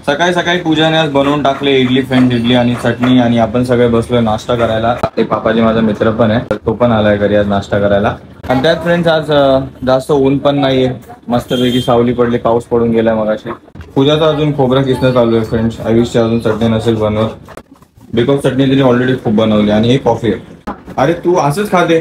सकाळी सकाळी पूजाने आज बनवून टाकले इडली फ्रेंड्स, इडली आणि चटणी, आणि आपण सगळे बसलोय नाश्ता करायला. ते पापाजी माझा मित्र पण आहे, तर तो पण आलाय घरी आज नाश्ता करायला. आणि त्यात फ्रेंड्स आज जास्त ऊन पण नाहीये, मस्तपैकी सावली पडली, पाऊस पडून गेलाय मगाशी. पूजाचा अजून खोबरं किसणं चालू आहे फ्रेंड्स. आयुषची अजून चटणी नसेल बनवत, बिकॉज चटणी तिने ऑलरेडी खूप बनवली आणि ही कॉफी आहे. अरे तू असंच खाते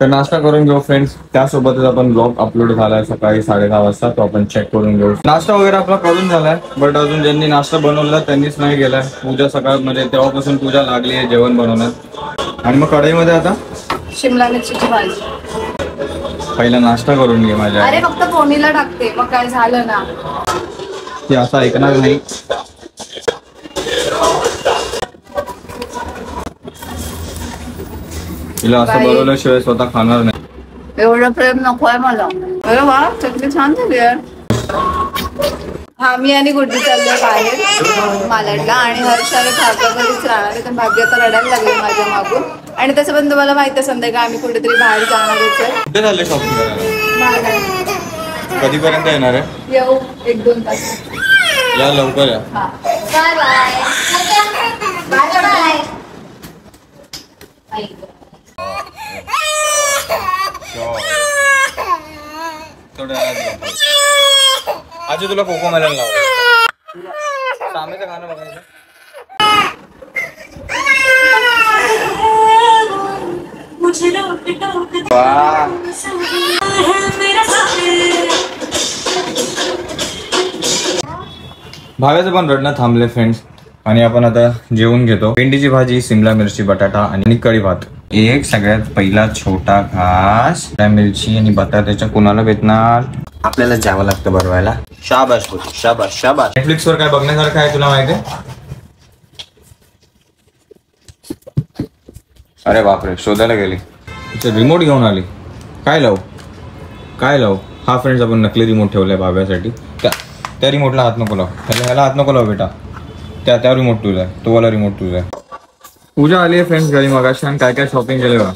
तर नाश्ता करून घेऊ फ्रेंड्स. त्यासोबतच आपण ब्लॉग अपलोड झालाय सकाळी 6:30 वाजता, तो आपण चेक करून घेऊ. नाश्ता वगैरे आपला करून झालाय, बट अजून ज्यांनी नाश्ता बनवला त्यांनीच नाही गेलाय. पूजा सकाळ म्हणजे तेव्हापासून पूजा लागली आहे जेवण बनवण्यात. आणि मग कढईमध्ये आता शिमला मिरचीची भाजी. पहिला नाश्ता करून घे माझ्या. अरे फक्त फोडणीला टाकते, मग काय झालं ना. ती असं ऐकणार नाही. तिला असं बनवल्याशिवाय स्वतः खाणार नाही. एवढं प्रेम नको आहे मला. अरे वा, चटणी छान झाली आहे. हा, मी आणि गुड्डी चाललोय बाहेर मालाडला, आणि हर्षाला भाग्या घरीच राहणार आहे. तर भाग्य तर रडायला लागले माझ्या मागून. आणि तसं पण तुम्हाला माहिती आहे संध्याकाळी आम्ही कुठेतरी बाहेर जाणारच आहे. कुठे झाले शॉपिंग करायला? कधीपर्यंत येणार आहे? येऊ 1-2 तास. या लवकर या. Bye bye bye bye. आज तुला कोको मेलन लावलं. सामेचं गाणं बघायचं. भाव्याचं पण रडणं थांबले फ्रेंड्स. आणि आपण आता जेवून घेतो. भेंडीची भाजी, शिमला मिरची, बटाटा आणि कढी भात. एक सगळ्यात पहिला छोटा घास. मिरची आणि बटाट्याच्या कुणाला भेटणार? आपल्याला जावं लागतं बनवायला. शाबाश होती, शाबाश शाबाश. नेटफ्लिक्स वर काय बघण्यासारखं आहे तुला माहिती आहे? अरे बापरे, शोधायला गेली. रिमोट घेऊन आली. काय लावू काय लावू? हा फ्रेंड्स, आपण नकली रिमोट ठेवलाय भाव्यासाठी. त्या रिमोटला हात नको लाव. ह्याला हात नको लाव बेटा. त्या रिमोट तुझा आहे, तो वाला रिमोट तुझा आहे. पूजा आली आहे फ्रेंड्स घरी मगाशी, आणि काय काय शॉपिंग केले बघा.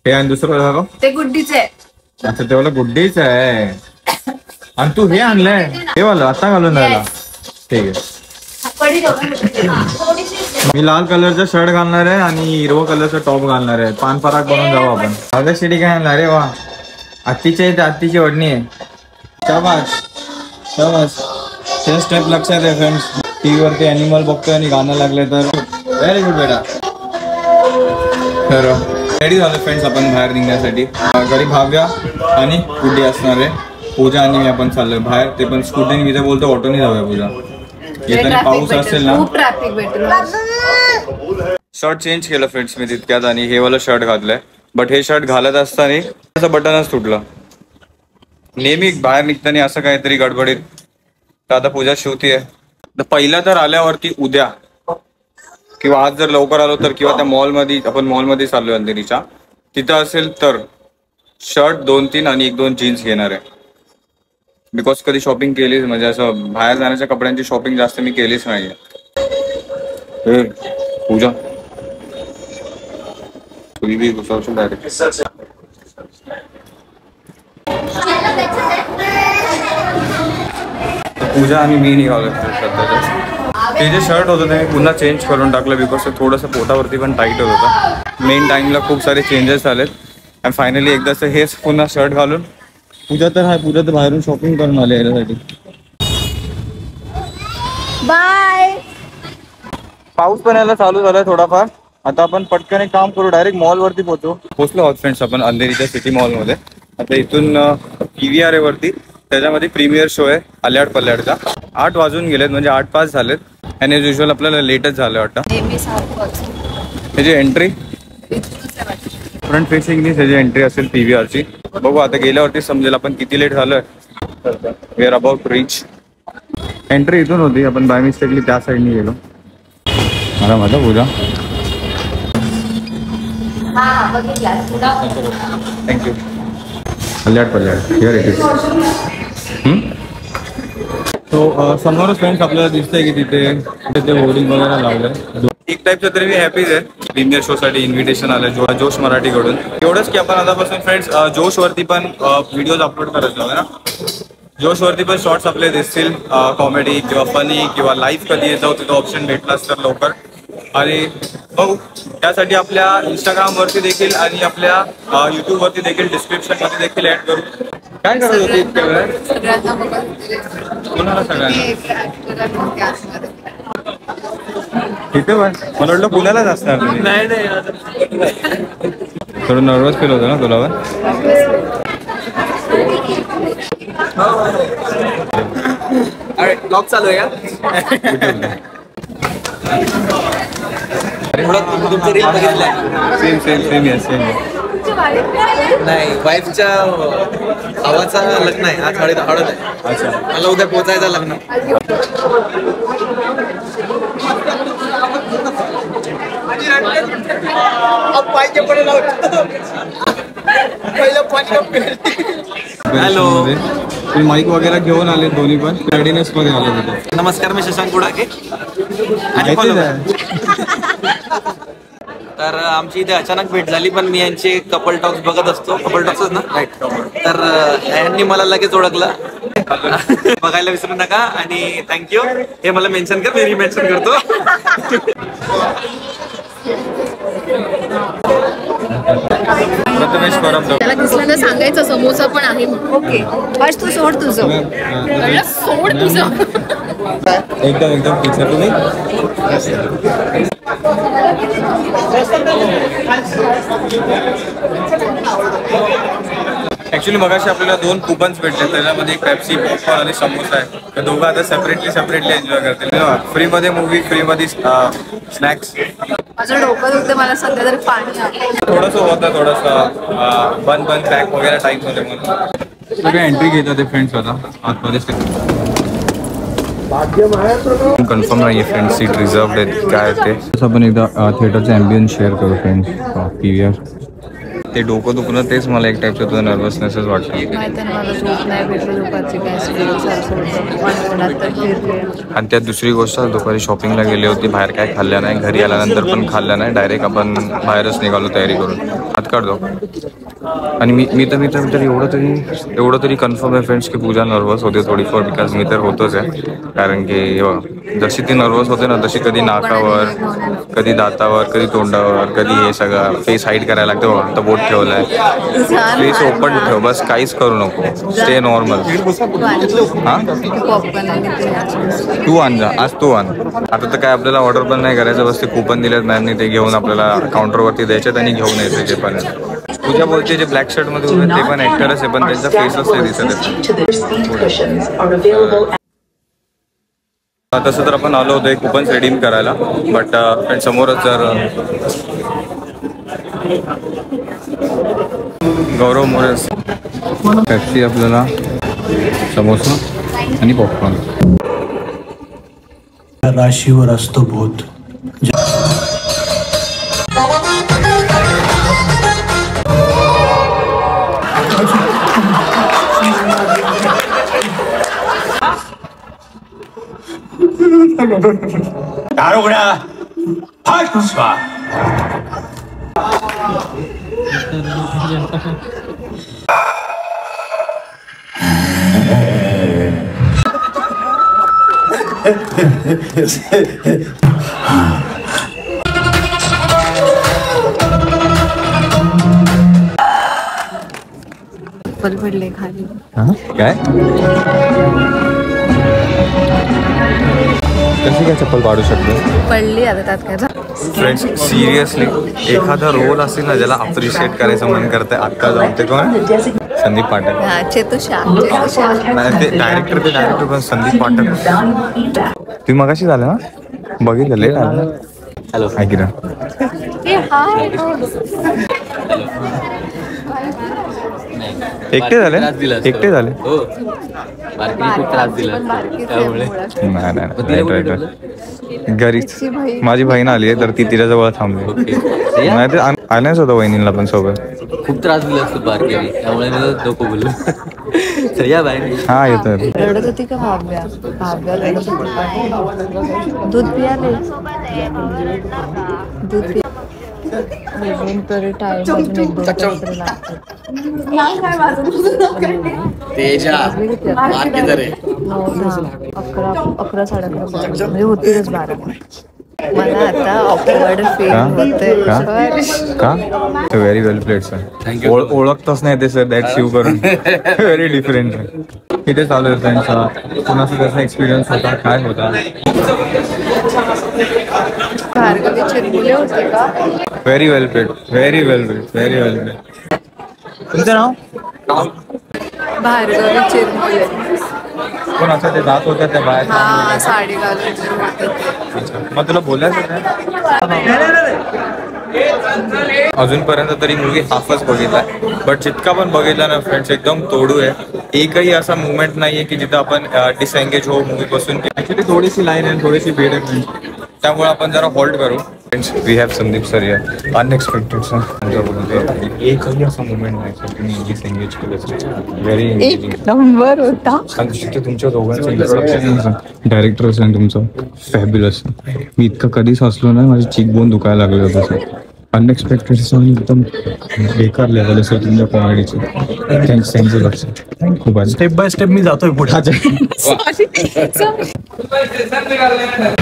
हे आणि दुसरं ते गुड्डीच आहे. अच्छा, ते वाला गुड्डीच आहे. आणि तू हे आणलंय, हे वाला आता घालून राहिला. ठीक आहे. मी लाल कलरचा शर्ट घालणार आहे आणि हिरवा कलरचा टॉप घालणार आहे. पान पराग बनवून जाऊ आपण. अगं शिडी काय आणणार? अरे वा, आत्तीची आहे, आत्तीची ओढणी आहे. शाबाश शाबाश. ते स्टेप लक्षात आहे फ्रेंड्स. टीव्ही वरती अॅनिमल बघतोय आणि गाणं लागले तर व्हेरी गुड बेटा. तर रेडी झालं फ्रेंड्स आपण बाहेर निघण्यासाठी. घरी भाव्या आणि गुड्डी असणार आहे. पूजा आणि मी आपण चाललोय बाहेर. ते पण स्कूटीने. मी तर बोलतो ऑटोने जाऊया पूजा. येताना पाऊस असेल ना. खूप ट्रॅफिक भेटेल. शर्ट चेंज केलं फ्रेंड्स मी तितक्यात, आणि हे वाला शर्ट घातलंय. बट हे शर्ट घालत असताना असं बटनच तुटलं. नेहमी बाहेर निघताना असं काहीतरी गडबडीत. तर आता पूजा शिवतीये. तर पहिला तर आल्यावरती उद्या किंवा आज जर लवकर आलो तर, किंवा त्या मॉलमध्ये, आपण मॉलमध्ये चाललोय अंधेरीच्या, तिथं असेल तर शर्ट 2-3 आणि 1-2 जीन्स घेणार आहे. बिकॉज कधी शॉपिंग केलीच, म्हणजे असं बाहेर जाण्याच्या कपड्यांची शॉपिंग जास्त मी केलीच नाहीये. पूजा तुम्ही डायरेक्ट. पूजा आणि मी निघालो सध्याच्या. ते जे शर्ट होतं ते मी पुन्हा चेंज करून टाकलं, बिकॉज ते थोडंसं पोटावरती पण टाईट होत होतं. मेन टाईमला खूप सारे चेंजेस झालेत. आणि फायनली एकदाच हेच पुन्हा शर्ट घालून. पूजा तर बाहेरून शॉपिंग करून आली यासाठी. बाय. पाऊस पण यायला चालू झालाय थोडाफार. आता आपण पटकन एक काम करू, डायरेक्ट मॉल वरती पोहोचलो आहोत फ्रेंड्स आपण अंधेरीच्या सिटी मॉल मध्ये. आता इथून PVR आहे वरती, त्याच्यामध्ये प्रीमियर शो आहे अल्याड पल्याडचा. 8 वाजून गेलेत, म्हणजे 8:05 झालेत. आणि एज युजल आपल्याला लेटच झालं वाटतं. त्याची एंट्री फ्रंट फेसिंगनी त्याची एंट्री असेल PVRची. बघू आता गेल्यावरती समजेल आपण किती लेट झालोय. We are about to reach. Entry इथून होती, आपण बाय मिस्टेकली त्या साईडनी गेलो. मला माझा पूजा. थँक्यू. अल्याड पल्याड हिअर इट इज. तो समोरच फ्रेंड्स आपल्याला दिसतंय की तिथे होर्डिंग वगैरे लावलंय. एक टाईपचं तरी मी हॅपीच आहे. प्रीमियर शो साठी इन्व्हिटेशन आलं जोश मराठीकडून. एवढंच की आपण आतापासून फ्रेंड्स जोश वरती पण व्हिडिओज अपलोड करायचो ना. जोशवरती पण शॉर्ट्स आपले दिसतील, कॉमेडी किंवा फनी किंवा लाईव्ह कधी येत जाऊ तिथं ऑप्शन भेटलाच तर लवकर. आणि बघू त्यासाठी आपल्या इंस्टाग्रामवरती देखील आणि आपल्या यूट्यूबवरती देखील डिस्क्रिप्शनमध्ये देखील ऍड करू. काय करत होती इतक्या वेळ? सगळ्यांना बघत होते. कोणाला सगळ्यांना? मी एक actor आहे म्हणून castमध्ये. तिथे पण मला वाटलं पुण्यालाच असणार तुम्ही. नाही थोडं नर्वस फील होतं ना तुला पण? अरे ब्लॉग चालू आहे का? तुमचं रील बघितलंय? सेम सेम सेम या सेम. नाही, वाईफच्या भावाचा लग्न आहे आज. हळद आहे. अच्छा. मला उद्या पोचायचं लग्न. हॅलो. तुम्ही माईक वगैरे घेऊन आले दोन्ही पण रेडीनेस मध्ये आले तिथे. नमस्कार, मी शशांक गुडाके. तर आमची इथे अचानक भेट झाली, पण मी यांचे कपल टॉक्स बघत असतो. कपल टॉक्सच ना, राईट. तर यांनी मला लगेच ओळखलं. बघायला विसरू नका आणि थँक्यू. हे मला मेन्शन कर, मी रिमेन्शन करतो. प्रथमेश परब. त्याला दिसलं तर सांगायचं समोसा पण आहे म्हणून. ओके बस तू सोड तुझं. कळलं? सोड तुझं. एकदम एकदम ठीक आहे. तुम्ही ऍक्च्युली मगाशी आपल्याला 2 कुपन्स भेटले, त्याच्यामध्ये एक पेप्सी, पॉपकॉर्न आणि समोसा आहे. तर दोघं आता सेपरेटली एन्जॉय करतील. फ्रीमध्ये मूवी, फ्रीमध्ये स्नॅक्स. माझं डोकं दुखतं, मला सध्या तरी पाणी आलं. थोडंसं होतं, थोडंसं बन पॅक वगैरे टाईपमध्ये म्हणून सगळे एंट्री घेतात ते फ्रेंड्स आता आतमध्ये. कन्फर्म नाही आहे फ्रेंड्स, सीट रिझर्व्ड आहेत काय ते. आपण एकदा थिएटरचा ॲम्बियन्स शेअर करू फ्रेंड्स. PVR ते डोकं दुखणं तेच मला एक टाईपचं तुझं नर्वसनेसच वाटतं. माहिती आहे मला झोप नाही भेटली दुपारची काय आणि त्यात दुसरी गोष्ट, दुपारी शॉपिंगला गेले होते, बाहेर काय खाल्लं नाही, घरी आल्यानंतर पण खाल्लं नाही, डायरेक्ट आपण बाहेरच निघालो तयारी करून. हात काढतो. आणि मी तर एवढं तरी कन्फर्म आहे फ्रेंड्स की पूजा नर्वस होते थोडीफार, बिकॉज मी तर होतोच आहे. कारण की जशी ती नर्वस होते ना तशी कधी नाकावर, कधी दातावर, कधी तोंडावर, कधी हे सगळं फेस हाईड करायला लागतं. बघा तर बोट ठेवलाय, फेस ओपन ठेव, बस काहीच करू नको, स्टे नॉर्मल. हां तू आण जा, आज तू आण. आता तर काय आपल्याला ऑर्डर पण नाही करायचं, बस ते कुपन दिलेत मॅमने, ते घेऊन आपल्याला काउंटरवरती द्यायच्यात आणि घेऊन यायचं जे पण आहे. पूजा बोलते जे ब्लॅक शर्ट मध्ये उभे ते पण ऍक्टरच आहे, पण त्यांचा फेसच नाही दिसत. तसं तर आपण आलो होतो एक कुपन्स रिडीम करायला, बट फ्रेंड समोरच जर गौरव मोरे पेप्सी, आपल्याला समोसा आणि पॉपकॉर्न. राशीवर असतो भूत. दारुगड्या हट स्वा. पल पडले खाली. काय कशी काय चप्पल पाडू शकतो? पडली आता त्यात काय झालं. फ्रेंड्स सिरियसली एखादा रोल असेल ना ज्याला अप्रिशिएट करायचं मन करतंय आत्ता जाऊन, ते कोण? संदीप पाठक. चेतुषा नाही ते डायरेक्टर पण संदीप पाठक. तुम्ही मगाशी झालं ना, बघितलं लेट आलं. हॅलो काय किरण. एकटे झाले खूप त्रास दिला त्यामुळे. नाही घरीच माझी बहीण आली आहे तर ती तिच्याजवळ थांबली. नाही ते आल्याच होतं वहिनीला पण सोबत. खूप त्रास दिला असतो बारकेने, त्यामुळे मी नको बोललो. तर या बाहेर. हा येतोय. रडत होती का भाव्या? भाव्या रडत होती. दूध पियाले, दूध पिया तरी टाइम अजून 1-2 तास तरी लागतात. नाही काय माझं तेजा मार्केटर आहे. 11 साडे 11 म्हणजे होतीलच 12. मला आता ऑकवर्ड फील होतंय. का व्हेरी वेल प्लेड सर. ओळखतच नाही ते सर दॅट शिव करून. Very different. इथे चालू आहे त्यांचा कुणाचा कसा एक्सपिरियन्स होता काय होता. भार्गवी चिरमुले होते का? व्हेरी वेल प्लेड व्हेरी वेल प्लेड व्हेरी वेल प्लेड. तुमचं नाव? भार्गवी चिरमुले. कोण असं ते जात होत्या त्या बाहेर? हा साडी घालून होते. मग तुला बोलायचं अजूनपर्यंत तरी मूवी हाफच बघितला बट जितका पण बघितला ना फ्रेंड्स एकदम तोडू आहे. एकही असा मुवमेंट नाहीये की जिथं आपण डिसएंगेज हो मूवी पासून. ऍक्च्युली थोडीशी लाईन आहे थोडीशी बेड आहे फ्रेंड्स त्यामुळे आपण जरा हॉल्ट करू. Friends we have Sandeep sir या अनएक्सपेक्टेड सर. एकही असा मुवमेंट नाही सर तुम्ही डिसएंगेज केलं. व्हेरी नंबर होता. तुमच्या दोघांचं डायरेक्टर असेल तुमचं फॅब्युलस. मी इतकं कधीच हसलो नाही. माझी चीक बोन दुखायला लागले होते सर. अनएक्सपेक्टेड सर एकदम बेकार लेवल सर तुमच्या कॉमेडीचे. थँक्स थँक्यू लक्ष खूप. स्टेप बाय स्टेप मी जातोय पुढे.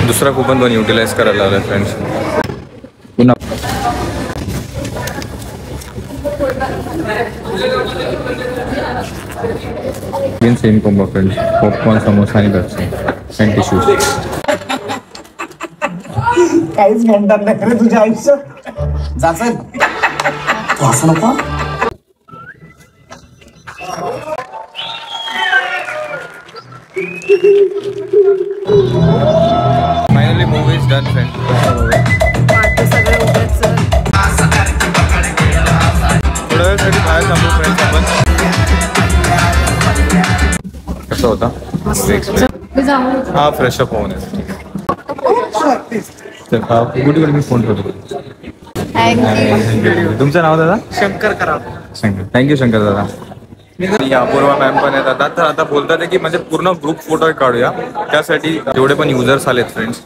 दुसरा कुपन पण युटिलाइज करायला लावला फ्रेंड्स. पुन्हा same combo friends. Popcorn samosa आणि पेप्सी आणि टिश्यू. काहीच म्हणतात नाही रे तुझ्या आयुष्य. जायचं तू असं नको. Finally movie is done friends. सगळे उभेच सर. थोड्या वेळासाठी बाहेर थांबू फ्रेंड्स आपण. कसं होता हा फ्रेश अप होऊन गुड मी फोन करतो. तुमचं नाव दादा? शंकर करा. थँक्यू शंकर दादा. अपूर्वा मॅम पण आहेत आता. तर आता बोलतात की म्हणजे पूर्ण ग्रुप फोटो काढूया त्यासाठी जेवढे पण युजर्स आलेत फ्रेंड्स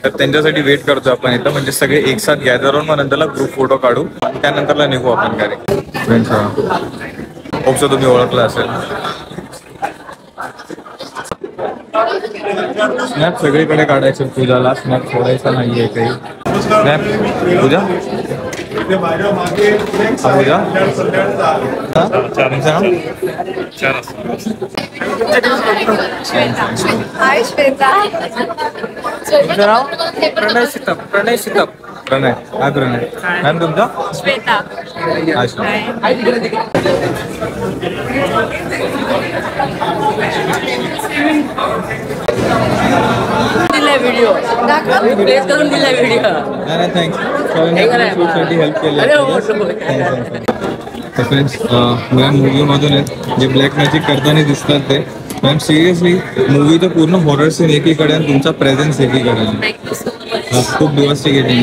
तर त्यांच्यासाठी वेट करतो आपण इथं. म्हणजे सगळे एक साथ गॅदर होऊन मग नंतरला ग्रुप फोटो काढू त्यानंतरला निघू आपण काय फ्रेंड्स. होपसो तुम्ही ओळखलं असेल. स्नॅप सगळीकडे काढायचं. पूजाला स्नॅप सोडायचा नाहीये काही. स्नॅप पूजा पूजा हाय श्वेता. प्रणय सीतप. प्रणय हा प्रणय मॅम तुमचा? श्वेता. दिलाय व्हिडिओ प्लेस करून दिलाय व्हिडिओ. नाही थँक्स हेल्प केली. फ्रेंड्स मॅम मूवीमधून आहेत जे ब्लॅक मॅजिक करताना दिसतात ते. मॅम सिरियसली मूवी तर पूर्ण हॉरर सीन एकीकडे आणि तुमचा प्रेझेन्स एकीकडे. खूप दिवसची गेली.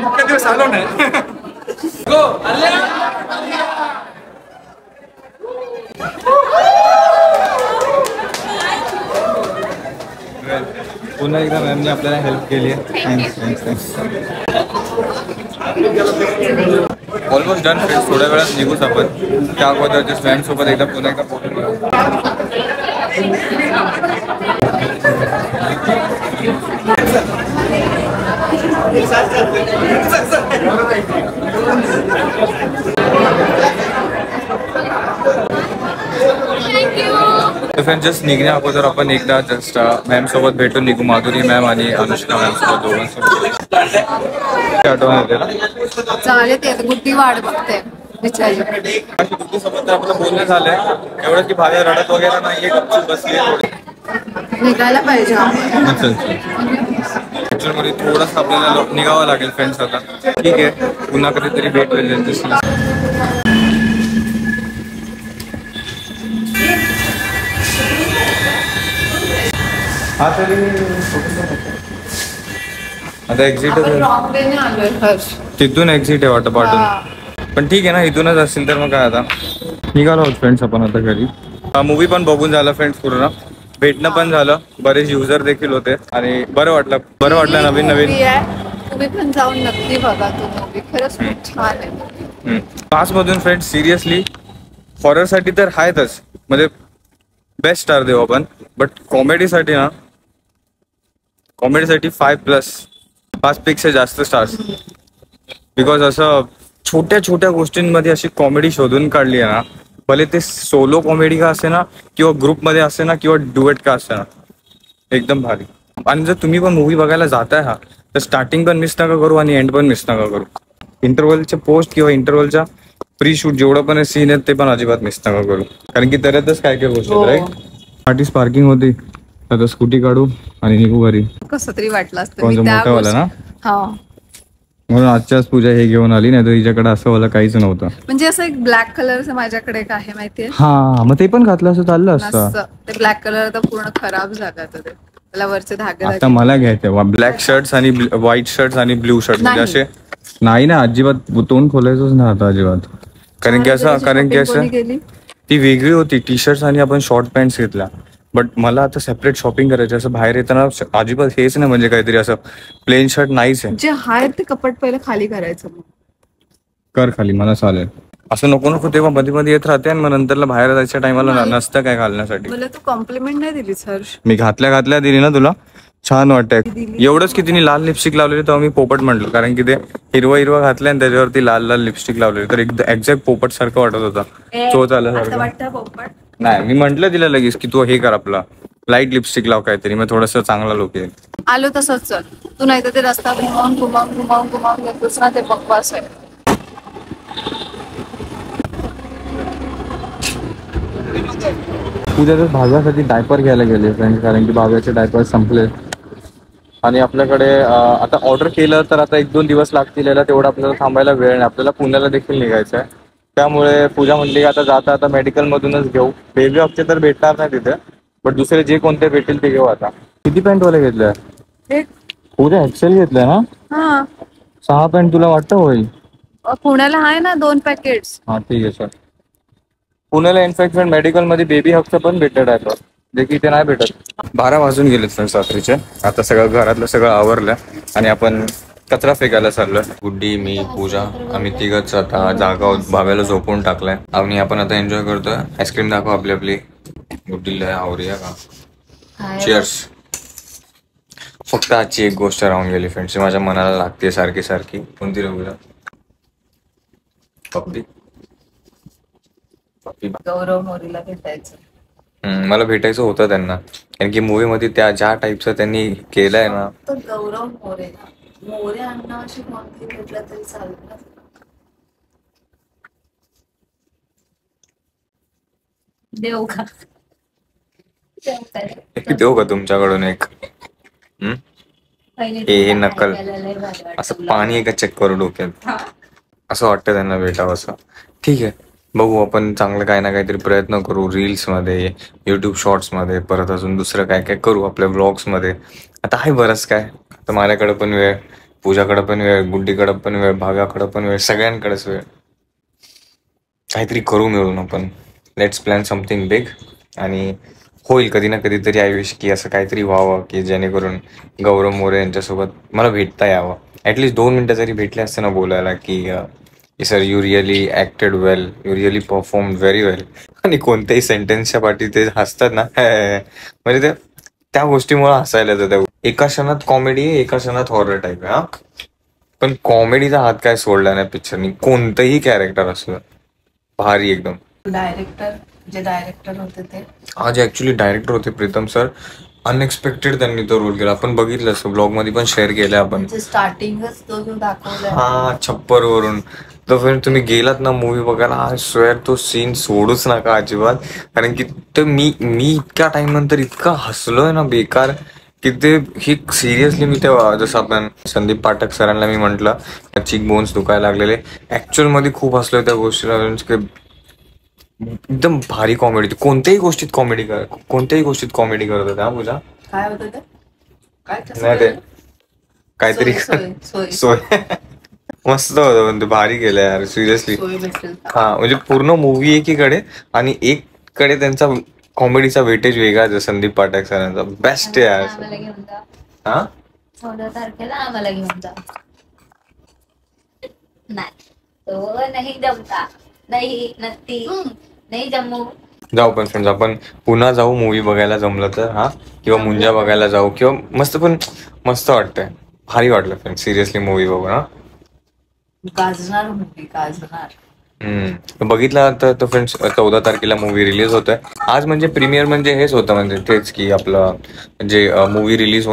इतके दिवस आलो नाही. पुन्हा एकदा मॅमने आपल्याला हेल्प केली आहे. थँक्स. Almost done friends. थोड्या वेळात निघूच आपण. त्या अगोदर जस्ट मॅम सोबत एकदा पुन्हा एकदा बोलून फ्रेंड्स जस्ट निघण्या अगोदर आपण एकदा जस्ट मॅम सोबत भेटून निघू. माधुरी मॅम आणि अनुष्का मॅम सोबत दोघांसोबत आठवण येते ना. चालेल ते गुड्डी वाट बघते बिचारी. सोबत तर आपलं बोलणं झालंय एवढं की भाव्या रडत वगैरे नाहीये. गपचूप बसली निघायला पाहिजे आपण. ऍक्च्युअली थोडंसं आपल्याला निघावं लागेल फ्रेंड्स आता. ठीक आहे पुन्हा कधीतरी भेट होईल त्यांच्याशी. हा तरी आता एक्झिट तिथून एक्झिट आहे वाटतं पाठून. पण ठीक आहे ना इथूनच असतील तर मग काय आता. निघालो आहोत फ्रेंड्स आपण आता घरी. मूवी पण बघून झाला फ्रेंड्स पूर्ण. भेटणं पण झालं, बरेच युजर देखील होते आणि बरं वाटलं नवीन नवीन. तुम्ही पण जाऊन नक्की बघा तो मूवी, खरंच खूप छान आहे. 5 मधून फ्रेंड्स सिरियसली हॉरर साठी तर आहेतच, म्हणजे बेस्ट स्टार देऊ आपण, बट कॉमेडीसाठी 5+ 5 पेक्षा जास्त स्टार्स. बिकॉज असं छोट्या गोष्टींमध्ये अशी कॉमेडी शोधून काढली आहे ना, भले ते सोलो कॉमेडी का असे ना किंवा ग्रुपमध्ये असे ना किंवा डुएट का असे ना, एकदम भारी. आणि जर तुम्ही पण मूवी बघायला जाताय तर स्टार्टिंग पण मिस नका करू आणि एंड पण मिस नका करू. इंटरव्हलच्या पोस्ट किंवा इंटरव्हलच्या प्री शूट जेवढं पण सीन आहेत ते पण अजिबात मिस नका करू, कारण की त्याच्यातच काय गोष्टी आहेत. राईट, पार्टीस पार्किंग होती, आता स्कूटी काढू आणि निघू घरी. कसं तरी वाटलं असतं मोठावाला ना, हा म्हणून आजच्याच पूजा हे घेऊन आली, नाही तर हिच्याकडे असं वाला काहीच नव्हतं. म्हणजे असं एक ब्लॅक कलरचं माझ्याकडे एक आहे माहितीये. हा, मग ते पण घातलं असं चाललं असतं. ते ब्लॅक कलर तर पूर्ण खराब झाला तर त्याला वरचे धागे. आता मला घ्यायचं ब्लॅक शर्ट्स आणि व्हाईट शर्ट्स आणि ब्ल्यू शर्ट, म्हणजे असे नाही ना, अजिबात तोंड खोलायचंच ना आता अजिबात. कारण की असं ती वेगळी होती टी शर्ट्स आणि आपण शॉर्ट पॅन्ट्स घेतल्या. बट मला आता सेपरेट शॉपिंग करायची, असं बाहेर येताना अजिबात हेच नाही, म्हणजे काहीतरी असं प्लेन शर्ट नाहीच आहे. जे हाय ते कपट पहिले खाली करायचं, कर खाली, मला चालेल. असं नको तेव्हा मध्ये येत राहते आणि मग नंतरला बाहेर जायच्या टायमाला नसतं काय घालण्यासाठी. मला तू कॉम्प्लिमेंट नाही दिली सर. मी घातल्या दिली ना तुला, छान वाटतंय. एवढंच की तिने लाल लिपस्टिक लावलेली तेव्हा मी पोपट म्हटलं, कारण की ते हिरवा घातलंय आणि त्याच्यावरती लाल लिपस्टिक लावलेली, तर एकदम एक्झॅक्ट पोपट सारखं वाटत होता. चोच आल्यासारखं. नाही, मी म्हंटल तिला लगेच की तू हे कर, आपला लाईट लिपस्टिक लाव काहीतरी, मग थोडस चांगला लुक येईल. आलो तसंच चल तू, नाही तर ते रस्ता घुमावून घेतोस ना, ते बकवास आहे. पूजा भाव्यासाठी डायपर घ्यायला गेले फ्रेंड्स, कारण की भाव्याचे डायपर संपले आणि आपल्याकडे आता ऑर्डर केलं तर आता 1-2 दिवस लागतील, याला तेवढा आपल्याला थांबायला वेळ नाही. आपल्याला पुण्याला देखील निघायचं आहे, त्यामुळे पूजा म्हणली आता आता मेडिकल मधूनच घेऊ. बेबी हॉपचे तर भेटणार नाही तिथे, बट दुसरे जे कोणते भेटतील ते घेऊ. आता किती पॅन्ट वाले घेतल्या? पूजा एक्सेल घेतलंय ना? 6 पॅन्ट तुला वाटतं होईल? पुण्याला आहे ना 2 पॅकेट्स. हा ठीक आहे सर. पुण्याला इनफॅक्ट मेडिकल मध्ये बेबी हॉपचं पण भेटत आहे, जे की इथे नाही भेटत. 12 वाजून गेले फ्रेंड्स रात्रीचे. आता सगळं घरातलं सगळं आवरलं आणि आपण कचरा फेकायला चाललोय. गुड्डी, मी, पूजा, आम्ही तिघच आता जागा भाव्याला झोपून टाकलाय आणि आपण आता एन्जॉय करतोय. आईस्क्रीम दाखव आपली. गुड्डीला आवडूया का? चिअर्स. फक्त आजची एक गोष्ट राहून गेली फ्रेंड्स, माझ्या मनाला लागते सारखी. कोणती राहूया? पप्पी. गौरव मोरेला भेटायचं. मला भेटायचं होतं त्यांना, कारण की मूवी मध्ये त्या ज्या टाईपचं त्यांनी केलंय ना. तर गौरव मोरे अण्णा अशी कोणती भेटला तरी चालेल ना. देऊ का तुमच्याकडून एक हे नकल असं पाणी एका चेक करू डोक्यात, असं वाटतं त्यांना भेटावं असं. ठीक आहे, बघू आपण चांगलं काही ना काहीतरी प्रयत्न करू. रील्स मध्ये, युट्यूब शॉर्ट्स मध्ये, परत अजून दुसरं काय काय करू आपल्या व्लॉग्स मध्ये. आता आहे बरंच काय. आता माझ्याकडे पण वेळ, पूजाकडे पण वेळ, गुड्डीकडे पण वेळ, भाव्याकडे पण वेळ, सगळ्यांकडेच वेळ. काहीतरी करू मिळून आपण. Let's plan something big. आणि होईल कधी ना कधीतरी आयुष्य की असं काहीतरी व्हावं की जेणेकरून गौरव मोरे यांच्यासोबत मला भेटता यावं. ॲटलिस्ट 2 मिनिटं जरी भेटले असते ना बोलायला की sir you really acted well, you really perform very well. आणि कोणत्याही सेंटेन्सच्या पाठी ते हसतात ना, म्हणजे ते त्या गोष्टीमुळे हसायला येतं. एका क्षणात कॉमेडी आहे, एका क्षणात हॉरर टाईप आहे. हा, पण कॉमेडीचा हात काय सोडला नाही पिक्चरनी. कोणतंही कॅरेक्टर असलं भारी एकदम. डायरेक्टर होते ते आज ऍक्च्युली डायरेक्टर होते प्रीतम सर. अनएक्सपेक्टेड त्यांनी तो रोल केला. आपण बघितलं असं ब्लॉग मध्ये पण शेअर केलं आपण. स्टार्टिंगच तो जो दाखवला हा, छप्पर वरून. तर फ्रेंड तुम्ही गेलात ना मूवी बघायला, स्वेअर तो सीन सोडूच नका अजिबात. कारण की ते मी इतक्या टाइम नंतर इतका हसलोय ना बेकार की ते ही सिरियसली. मी तेव्हा जसं आपण संदीप पाठक सरांना मी म्हटलं चीक बोन्स दुखायला लागलेले, ऍक्च्युअल मध्ये खूप हसलोय त्या गोष्टीला. एकदम भारी कॉमेडी. कोणत्याही गोष्टीत कॉमेडी करत होता. हा पूजा काय होतं ते? नाही ते काहीतरी सोय मस्त होतं, पण ते भारी केलं यार सिरियसली. हा, म्हणजे पूर्ण मूवी एकीकडे आणि एक कडे त्यांचा कॉमेडीचा वेटेज वेगळाच आहे संदीप पाठक सरांचा. बेस्ट आहे यार. आम्हाला घेऊन जा. हा 14 तारखेला आम्हाला घेऊन जा. नाही तो नाही जमता. नाही नक्की नाही जम्मू. जाऊ पण फ्रेंड्स, आपण पुन्हा जाऊ मूवी बघायला जमलं तर. हा किंवा मुंजा बघायला जाऊ किंवा मस्त, पण मस्त वाटतंय, भारी वाटलं फ्रेंड्स सिरियसली मूवी बघून. हा गाजणार मूवी गाजणार. बघितला तर फ्रेंड्स 14 तारखेला मूवी रिलीज होत आहे. आज म्हणजे प्रीमियर म्हणजे हेच होतं, म्हणजे तेच की आपलं जे मूवी रिलीज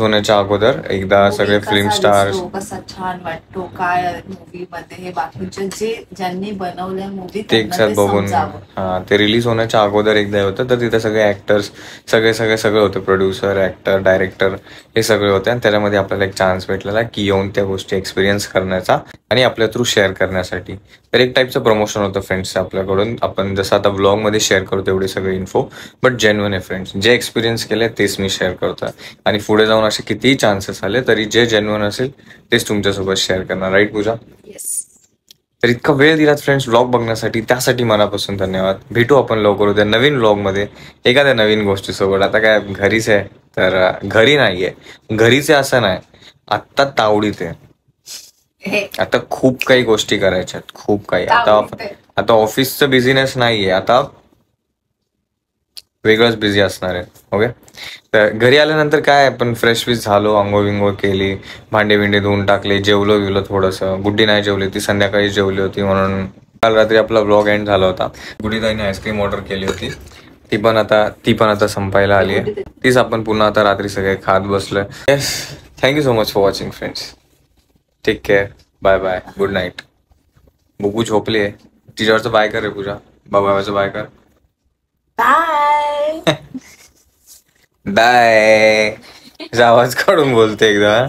होण्याच्या अगोदर एकदा सगळे फिल्म स्टार्स कसा छान वाटतो काय मूवी मध्ये हे बाकीचे जे ज्यांनी बनवलंय मूवी ते एकसाथ बघून, हा ते रिलीज होण्याच्या अगोदर एकदा होतं. तर तिथे सगळे ऍक्टर्स सगळे होते, प्रोड्युसर, ऍक्टर, डायरेक्टर हे सगळे होते. आणि त्याच्यामध्ये आपल्याला एक चान्स भेटलेला की येऊन त्या गोष्टी एक्सपिरियन्स करण्याचा आणि आपल्या थ्रू शेअर करण्यासाठी. तर एक टाईपचं प्रमोशन होतं फ्रेंड्स आपल्याकडून. आपण जसं आता ब्लॉग मध्ये शेअर करतो एवढे सगळे इन्फो, बट जेन्युइन आहे फ्रेंड्स. जे एक्सपिरियन्स केले तेच मी शेअर करतोय. आणि पुढे जाऊन असे कितीही चान्सेस आले तरी जे जेन्युइन असेल तेच तुमच्यासोबत शेअर करणार. राईट पूजा? तर इतका वेळ दिलात फ्रेंड्स ब्लॉग बघण्यासाठी, त्यासाठी मनापासून धन्यवाद. भेटू आपण लवकर उद्या नवीन ब्लॉग मध्ये एखाद्या नवीन गोष्टीसोबत. आता काय घरीच आहे, तर घरी नाहीये, घरीच आहे असं नाही, आत्ता तावडीत आहे. आता खूप काही गोष्टी करायच्या आहेत, खूप काही. आता ऑफिसचं बिझीनेस नाहीये, आता वेगळंच बिझी असणार आहे. ओके, तर घरी आल्यानंतर काय आपण फ्रेश विश झालो, आंघोळ विंघोळ केली, भांडे बिंडे धुवून टाकले, जेवलो थोडंसं. गुड्डी नाही जेवली, ती संध्याकाळी जेवली होती, म्हणून काल रात्री आपला ब्लॉग एंड झाला होता. गुड्डीताईने आईस्क्रीम ऑर्डर केली होती, ती पण आता संपायला आली आहे. तीच आपण पुन्हा आता रात्री सगळे खात बसलोय. Yes, thank you so much for watching friends. Take care, bye bye, good night. Buku झोपली आहे, तिच्यावरचं बाय कर रे पूजा, बाबाचं बाय कर. Bye bye. आवाज काढून बोलते एकदा.